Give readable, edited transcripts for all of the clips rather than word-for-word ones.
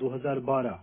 2012।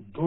2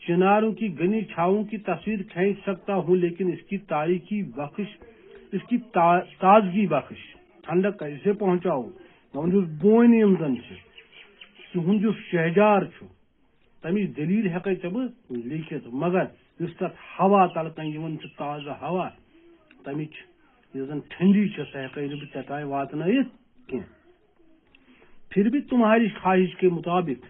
چناروں کی گنی چھاؤں کی تصویر کھینچ سکتا ہوں، لیکن اس کی تاریخی بخش، اس کی تازگی بخش ٹھنڈک کیسے پہنچاؤ؟ بون زن تہد شہجار تمچ دلیل ہیکے ٹھیک لکھت، مگر اس تک ہوا تل کن تازہ ہوا تمچ زن ٹھنڈی سہ ہیکے بتائیں واتنائت کی۔ پھر بھی تمہاری خواہش کے مطابق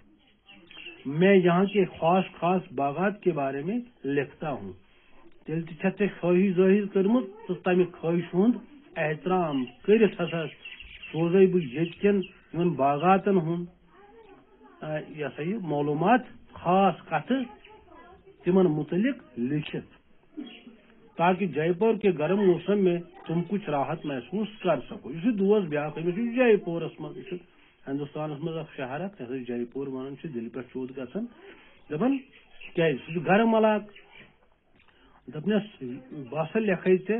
میں یہاں کے خاص باغات کے بارے میں لکھتا ہوں۔ تیل ٹھیک خواہش ظاہر کرمت تو تمہ خواہش ہند احترام کرت ہسا سوزے بہت باغاتن ہند یہ سا یہ معلومات خاص کت تمن متعلق لکھت، تاکہ جے پور کے گرم موسم میں تم کچھ راحت محسوس کر سکو۔ یہ دوست بیاق جے پورس من ہندوستان مز شہر جے پور ونان دل پہ چوت گھان دپان کیا سہ گرم علاقہ دپنس بہت لکھے ژے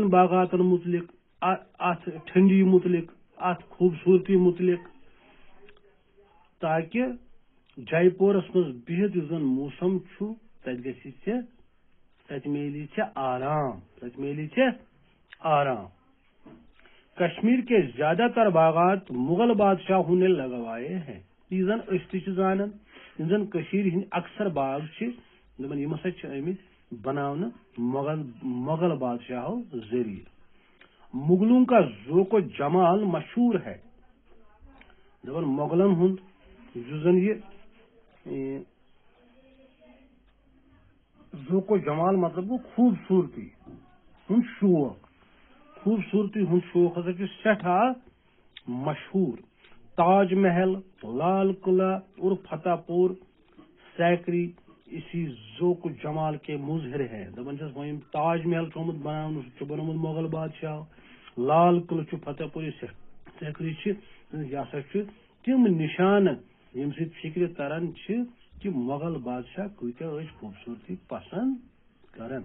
باغاتن متعلق، ات ٹھنڈی متعلق، ات خوبصورتی متعلق، تاکہ جے پورس مز بہت زن موسم تت گژھی تت میلی آرام، تت میلی آرام۔ کشمیر کے زیادہ تر باغات مغل بادشاہوں نے لگوائے ہیں۔ یہ زن اس زانن یم زن ہند اکثر باغ دپان یم ہسا آمت بناونہ مغل بادشاہوں ذریعہ۔ مغلوں کا ذوق و جمال مشہور ہے، دپان مغلن ہند زن یہ ذوق و جمال مطلب گو خوبصورتی ہند شوق، خوبصورتی ہند شوق ہسا سٹھا مشہور۔ تاج محل، لال قلعہ اور فتح پور سیکری اسی ذوق و جمال کے مظہر ہے۔ دپان تاج محل بناؤ سہ بنوت مغل بادشاہ، لال قلعہ فتح پور سیکری یہ ہسا تم نشانہ یم سی فکر تران کہ مغل بادشاہ کتیا خوبصورتی پسند کرن۔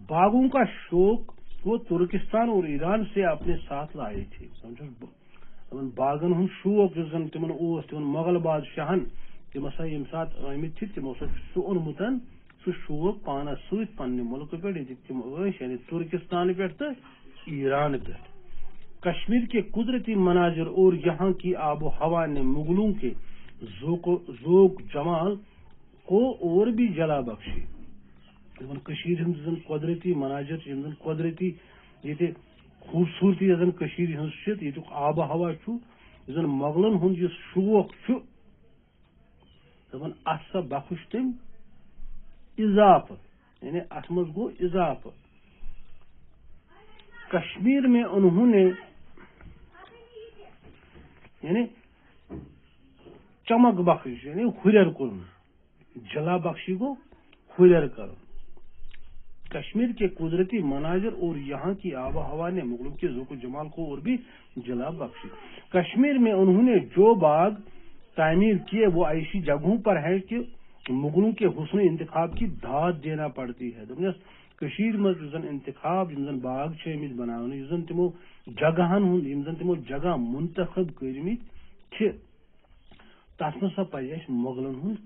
باغوں کا شوق وہ ترکستان اور ایران سے اپنے ساتھ لائے تھے۔ باغن ہند شوق تم مغل بادشاہن تم ہسا یم سات آمت تمو سہ اونمت سہ شوق پانس ست پنہ ملک پہ تم یعنی ترکستان پہ تو ایران پہ۔ کشمیر کے قدرتی مناظر اور یہاں کی آب و ہوا نے مغلوں کے ذوق جمال کو اور بھی جلا بخشی۔ زن قدرتی مناظر زن قدرتی یہ خوبصورتی زن ہز یہ آب و ہوا زن مغلن ہند یہ شوق دپان ات سا بخش تم اضافہ، یعنی ات مز گو اضافہ۔ کشمیر میں انہوں نے یعنی چمک بخش یعنی ہرر کن، جلا بخشی گو ہرر کر۔ کشمیر کے قدرتی مناظر اور یہاں کی آب و ہوا نے مغلوں کے ذوق و جمال کو اور بھی جلا بخشی۔ کشمیر میں انہوں نے جو باغ تعمیر کیے وہ ایسی جگہوں پر ہے کہ مغلوں کے حسن انتخاب کی داد دینا پڑتی ہے۔ کشیر مز زن انتخاب زن باغ بنانے زن تمو جگہن ہند زن تمو جگہ منتخب کرمت تس مزا پہ مغلن ہند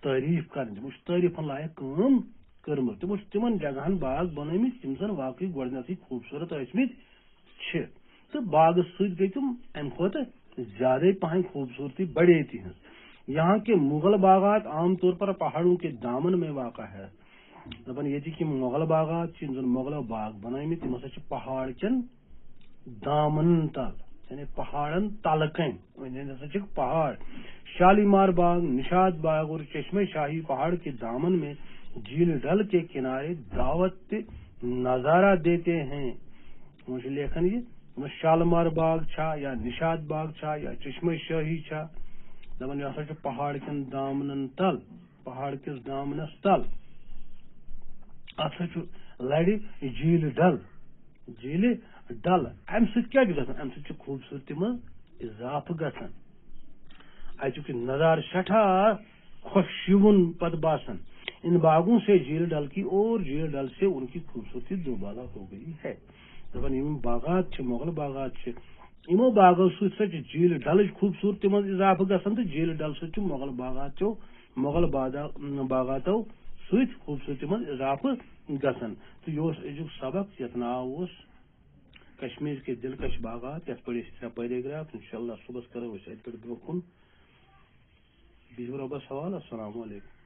تعریف کریں، تمو تعریف لائق کام کرمت، تمو تمن جگہن باغ بنمت زن واقعی گۄڈنیتھٕے خوبصورت ٲسمٕتۍ تو باغ ست گئی تم ام کھت زیادہ پہن خوبصورتی بڑھے تہذ۔ یہاں کے مغل باغات عام طور پر پہاڑوں کے دامن میں واقع ہے۔ دپان یہ مغل باغات مغلو باغ بنمت تم ہسا پہاڑ کن دامن تل یعنی پہاڑن تل کن ہسا پہاڑ۔ شالیمار باغ، نشاد باغ اور چشمہ شاہی پہاڑ کے دامن میں جھیل ڈل کے کنارے دعوت نظارہ دیتے ہیں۔ لیکن یہ شالمار باغ چھا یا نشاد باغ چھا یا چشمہ شاہی چھا دپان یہ ہسا پہاڑ کن دامن تل، پہاڑ کس دامنس تل ات لڑ جھیل ڈل، جھیل ڈل ام سیا ام خوبصورتی من اضافہ گھان، اتک نظارہ سٹھا خوشیون پت باسان۔ ان باغوں سے جھیل ڈل کی اور جھیل ڈل سے ان کی خوبصورتی دوبالا ہو گئی ہے۔ دپان یم باغات مغل باغات یمو باغو ست جھیل ڈل خوبصورتی من اضافہ گھان تو جھیل ڈل ست مغل باغات مغل باغاتو ست خوبصورتی من اضافہ گژھان تو یہ ازیک سبق یتھ ناو کشمیر کے دلکش باغات یت پڑھ 3 پیراگراف انشاءاللہ صبح کرو ات پہ برو کن بہو ربس حوالہ السلام علیکم.